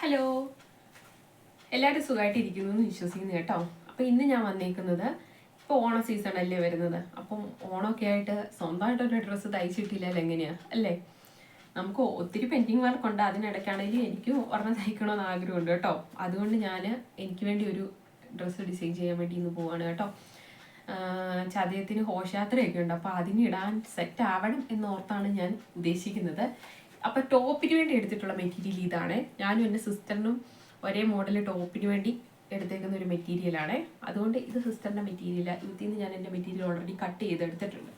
Hello, എല്ലാവരും സുഖമായിട്ടിരിക്കുന്നു എന്ന് വിശ്വസിക്കുന്നു കേട്ടോ. അപ്പോൾ ഇന്ന് ഞാൻ വന്നേക്കുന്നത്, ഇപ്പോൾ ഓണ സീസൺ അല്ലേ വരുന്നത്. അപ്പം ഓണമൊക്കെ ആയിട്ട് സ്വന്തമായിട്ടൊരു ഡ്രസ്സ് തയ്ച്ചിട്ടില്ലല്ലോ എങ്ങനെയാണ് അല്ലേ. നമുക്ക് ഒത്തിരി പെയിൻറ്റിങ് വർക്കുണ്ട്. അതിനിടയ്ക്കാണെങ്കിൽ എനിക്ക് ഒരെണ്ണം തയ്ക്കണമെന്ന് ആഗ്രഹമുണ്ട് കേട്ടോ. അതുകൊണ്ട് ഞാൻ എനിക്ക് വേണ്ടി ഒരു ഡ്രസ്സ് ഡിസൈൻ ചെയ്യാൻ വേണ്ടി ഇന്ന് പോവാണ് കേട്ടോ. ചതയത്തിന് ഘോഷയാത്രയൊക്കെ ഉണ്ട്. അപ്പോൾ അതിനിടാൻ സെറ്റ് ആവണം എന്നോർത്താണ് ഞാൻ ഉദ്ദേശിക്കുന്നത്. അപ്പോൾ ടോപ്പിന് വേണ്ടി എടുത്തിട്ടുള്ള മെറ്റീരിയൽ ഇതാണ്. ഞാനും എൻ്റെ സിസ്റ്ററിനും ഒരേ മോഡൽ ടോപ്പിന് വേണ്ടി എടുത്തേക്കുന്ന ഒരു മെറ്റീരിയലാണ്. അതുകൊണ്ട് ഇത് സിസ്റ്ററിൻ്റെ മെറ്റീരിയൽ. ഇതിൽ നിന്ന് ഞാൻ എൻ്റെ മെറ്റീരിയൽ ഓൾറെഡി കട്ട് ചെയ്തെടുത്തിട്ടുണ്ട്.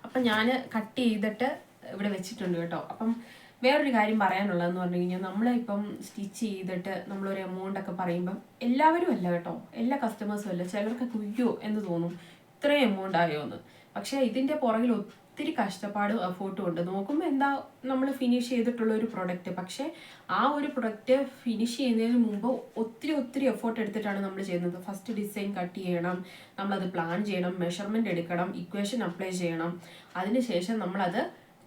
അപ്പം ഞാൻ കട്ട് ചെയ്തിട്ട് ഇവിടെ വെച്ചിട്ടുണ്ട് കേട്ടോ. അപ്പം വേറൊരു കാര്യം പറയാനുള്ളതെന്ന് പറഞ്ഞു കഴിഞ്ഞാൽ, നമ്മളിപ്പം സ്റ്റിച്ച് ചെയ്തിട്ട് നമ്മളൊരു എമൗണ്ട് ഒക്കെ പറയുമ്പം എല്ലാവരും അല്ല കേട്ടോ, എല്ലാ കസ്റ്റമേഴ്സും അല്ല. ചിലർക്ക് കുയ്യോ എന്ന് തോന്നും, ഇത്രയും എമൗണ്ട് ആയോ എന്ന്. പക്ഷേ ഇതിൻ്റെ പുറകിൽ ഒത്തിരി കഷ്ടപ്പാടും എഫോർട്ടും ഉണ്ട്. നോക്കുമ്പോൾ എന്താ നമ്മൾ ഫിനിഷ് ചെയ്തിട്ടുള്ള ഒരു പ്രൊഡക്റ്റ്, പക്ഷേ ആ ഒരു പ്രൊഡക്റ്റ് ഫിനിഷ് ചെയ്യുന്നതിന് മുമ്പ് ഒത്തിരി എഫോർട്ട് എടുത്തിട്ടാണ് നമ്മൾ ചെയ്യുന്നത്. ഫസ്റ്റ് ഡിസൈൻ കട്ട് ചെയ്യണം, നമ്മളത് പ്ലാൻ ചെയ്യണം, മെഷർമെൻറ്റ് എടുക്കണം, ഇക്വേഷൻ അപ്ലൈ ചെയ്യണം. അതിനുശേഷം നമ്മളത്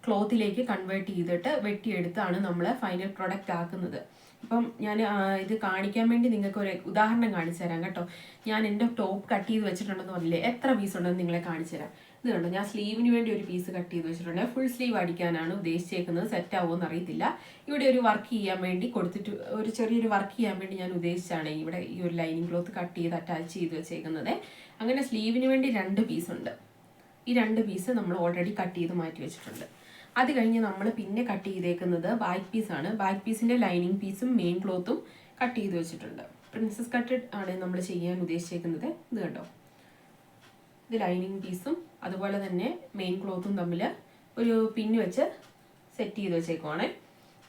ക്ലോത്തിലേക്ക് കൺവേർട്ട് ചെയ്തിട്ട് വെട്ടിയെടുത്താണ് നമ്മൾ ഫൈനൽ പ്രൊഡക്റ്റ് ആക്കുന്നത്. ഇപ്പം ഞാൻ ഇത് കാണിക്കാൻ വേണ്ടി നിങ്ങൾക്ക് ഒരു ഉദാഹരണം കാണിച്ചു തരാം കേട്ടോ. ഞാൻ എൻ്റെ ടോപ്പ് കട്ട് ചെയ്ത് വെച്ചിട്ടുണ്ടെന്ന് പറഞ്ഞില്ലേ, എത്ര പീസ് ഉണ്ടെന്ന് നിങ്ങളെ കാണിച്ചു തരാം. ഇത് കണ്ടോ, ഞാൻ സ്ലീവിന് വേണ്ടി ഒരു പീസ് കട്ട് ചെയ്ത് വെച്ചിട്ടുണ്ട്. ഫുൾ സ്ലീവ് അടിക്കാനാണ് ഉദ്ദേശിച്ചേക്കുന്നത്. സെറ്റ് ആവുമെന്ന് അറിയത്തില്ല. ഇവിടെ ഒരു വർക്ക് ചെയ്യാൻ വേണ്ടി കൊടുത്തിട്ട്, ഒരു ചെറിയൊരു വർക്ക് ചെയ്യാൻ വേണ്ടി ഞാൻ ഉദ്ദേശിച്ചാണ് ഇവിടെ ഈ ഒരു ലൈനിങ് ക്ലോത്ത് കട്ട് ചെയ്ത് അറ്റാച്ച് ചെയ്ത് വെച്ചേക്കുന്നത്. അങ്ങനെ സ്ലീവിന് വേണ്ടി 2 പീസ് ഉണ്ട്. ഈ 2 പീസ് നമ്മൾ ഓൾറെഡി കട്ട് ചെയ്ത് മാറ്റി വെച്ചിട്ടുണ്ട്. അത് കഴിഞ്ഞ് നമ്മൾ പിന്നെ കട്ട് ചെയ്തേക്കുന്നത് ബാക്ക് പീസാണ്. ബാക്ക് പീസിൻ്റെ ലൈനിങ് പീസും മെയിൻ ക്ലോത്തും കട്ട് ചെയ്ത് വെച്ചിട്ടുണ്ട്. പ്രിൻസസ് കട്ട് ആണ് നമ്മൾ ചെയ്യാൻ ഉദ്ദേശിച്ചേക്കുന്നത്. ഇത് കണ്ടോ, ഇത് ലൈനിങ് പീസും അതുപോലെ തന്നെ മെയിൻ ക്ലോത്തും തമ്മിൽ ഒരു പിന്ന് വെച്ച് സെറ്റ് ചെയ്ത് വെച്ചേക്കുവാണ്.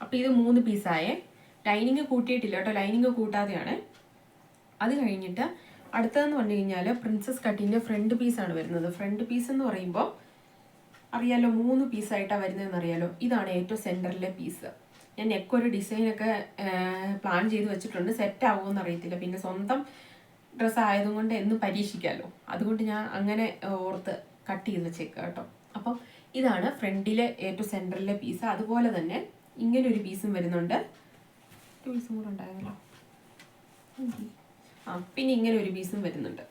അപ്പോൾ ഇത് 3 പീസായേ. ലൈനിങ് കൂട്ടിയിട്ടില്ല കേട്ടോ, ലൈനിങ് കൂട്ടാതെയാണ്. അത് കഴിഞ്ഞിട്ട് അടുത്തതെന്ന് പറഞ്ഞു കഴിഞ്ഞാൽ പ്രിൻസസ് കട്ടിൻ്റെ ഫ്രണ്ട് പീസാണ് വരുന്നത്. ഫ്രണ്ട് പീസ് എന്ന് പറയുമ്പോൾ അറിയാലോ, 3 പീസായിട്ടാണ് വരുന്നതെന്ന് അറിയാലോ. ഇതാണ് ഏറ്റവും സെൻറ്ററിലെ പീസ്. ഞാൻ നെക്കൊരു ഡിസൈനൊക്കെ പ്ലാൻ ചെയ്ത് വെച്ചിട്ടുണ്ട്. സെറ്റ് ആവുമെന്ന് അറിയത്തില്ല, പിന്നെ സ്വന്തം ഡ്രസ്സ് ആയതുകൊണ്ട് എന്ന് പരീക്ഷിക്കാമല്ലോ. അതുകൊണ്ട് ഞാൻ അങ്ങനെ ഓർത്ത് കട്ട് ചെയ്ത് വെച്ചേക്കുക കേട്ടോ. അപ്പം ഇതാണ് ഫ്രണ്ടിലെ ഏറ്റവും സെൻറ്ററിലെ പീസ്. അതുപോലെ തന്നെ ഇങ്ങനെ ഒരു പീസും വരുന്നുണ്ട്. പീസും കൂടെ ഉണ്ടായിരുന്നല്ലോ. പിന്നെ ഇങ്ങനെ ഒരു പീസും വരുന്നുണ്ട്.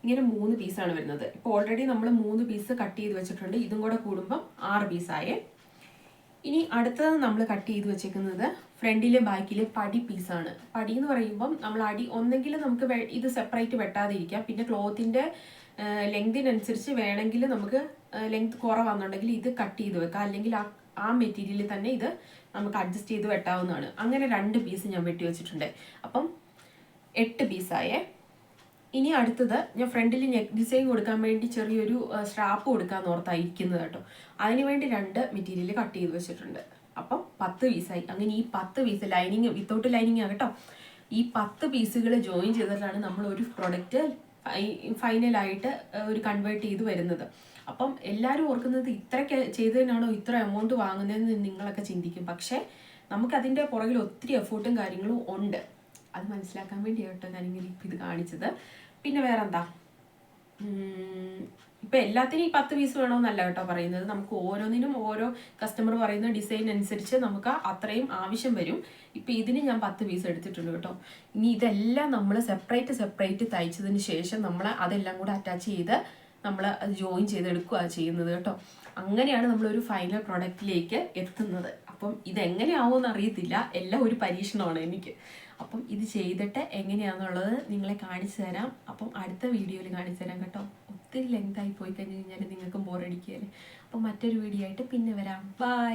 ഇങ്ങനെ 3 പീസാണ് വരുന്നത്. ഇപ്പോൾ ഓൾറെഡി നമ്മൾ 3 പീസ് കട്ട് ചെയ്ത് വെച്ചിട്ടുണ്ട്. ഇതും കൂടെ കൂടുമ്പം 6 പീസായേ. ഇനി അടുത്തത് നമ്മൾ കട്ട് ചെയ്ത് വെച്ചേക്കുന്നത് ഫ്രണ്ടിലെ ബാക്കിലെ പടി പീസാണ്. പടി എന്ന് പറയുമ്പം നമ്മൾ അടി ഒന്നെങ്കിൽ നമുക്ക് ഇത് സെപ്പറേറ്റ് വെട്ടാതെ ഇരിക്കാം. പിന്നെ ക്ലോത്തിൻ്റെ ലെങ്തിനനുസരിച്ച് വേണമെങ്കിൽ നമുക്ക് ലെങ്ത് കുറവാണെന്നുണ്ടെങ്കിൽ ഇത് കട്ട് ചെയ്ത് വെക്കാം. അല്ലെങ്കിൽ ആ മെറ്റീരിയലിൽ തന്നെ ഇത് നമുക്ക് അഡ്ജസ്റ്റ് ചെയ്ത് വെട്ടാവുന്നതാണ്. അങ്ങനെ 2 പീസ് ഞാൻ വെട്ടി വെച്ചിട്ടുണ്ട്. അപ്പം 8 പീസായേ. ഇനി അടുത്തത് ഞാൻ ഫ്രണ്ടിൽ നെക്ക് ഡിസൈൻ കൊടുക്കാൻ വേണ്ടി ചെറിയൊരു സ്ട്രാപ്പ് കൊടുക്കാമെന്ന് ഓർത്തായിരിക്കുന്നത് കേട്ടോ. അതിനുവേണ്ടി 2 മെറ്റീരിയൽ കട്ട് ചെയ്ത് വെച്ചിട്ടുണ്ട്. അപ്പം 10 പീസായി. അങ്ങനെ ഈ 10 പീസ് ലൈനിങ് വിത്തൗട്ട് ലൈനിങ് ആണ് കേട്ടോ. ഈ 10 പീസുകൾ ജോയിൻ ചെയ്തിട്ടാണ് നമ്മൾ ഒരു പ്രൊഡക്റ്റ് ഫൈനലായിട്ട് ഒരു കൺവേർട്ട് ചെയ്ത് വരുന്നത്. അപ്പം എല്ലാവരും ഓർക്കുന്നത് ഇത്രയ്ക്ക് ചെയ്തതിനാണോ ഇത്ര എമൗണ്ട് വാങ്ങുന്നതെന്ന് നിങ്ങളൊക്കെ ചിന്തിക്കും. പക്ഷേ നമുക്കതിൻ്റെ പുറകിൽ ഒത്തിരി എഫോർട്ടും കാര്യങ്ങളും ഉണ്ട്. അത് മനസ്സിലാക്കാൻ വേണ്ടിയാട്ടോ ഞാനിങ്ങനെ ഇപ്പം ഇത് കാണിച്ചത്. പിന്നെ വേറെ എന്താ, ഇപ്പം എല്ലാത്തിനും ഈ 10 പീസ് വേണമെന്നല്ല കേട്ടോ പറയുന്നത്. നമുക്ക് ഓരോന്നിനും ഓരോ കസ്റ്റമർ പറയുന്ന ഡിസൈൻ അനുസരിച്ച് നമുക്ക് അത്രയും ആവശ്യം വരും. ഇപ്പം ഇതിന് ഞാൻ 10 പീസ് എടുത്തിട്ടുണ്ട് കേട്ടോ. ഇനി ഇതെല്ലാം നമ്മൾ സെപ്പറേറ്റ് തയ്ച്ചതിന് ശേഷം നമ്മൾ അതെല്ലാം കൂടെ അറ്റാച്ച് ചെയ്ത് നമ്മൾ അത് ജോയിൻ ചെയ്തെടുക്കുകയാണ് ചെയ്യുന്നത് കേട്ടോ. അങ്ങനെയാണ് നമ്മളൊരു ഫൈനൽ പ്രൊഡക്റ്റിലേക്ക് എത്തുന്നത്. അപ്പം ഇതെങ്ങനെയാവുമെന്ന് അറിയത്തില്ല, എല്ലാം ഒരു പരീക്ഷണമാണ് എനിക്ക്. അപ്പം ഇത് ചെയ്തിട്ട് എങ്ങനെയാണെന്നുള്ളത് നിങ്ങളെ കാണിച്ചു തരാം. അപ്പം അടുത്ത വീഡിയോയിൽ കാണിച്ചു തരാം കേട്ടോ. ഒത്തിരി ലെങ്തായി പോയി കഴിഞ്ഞ് കഴിഞ്ഞാൽ നിങ്ങൾക്കും ബോറടിക്കുകയല്ലേ. അപ്പം മറ്റൊരു വീഡിയോ ആയിട്ട് പിന്നെ വരാം. ബൈ.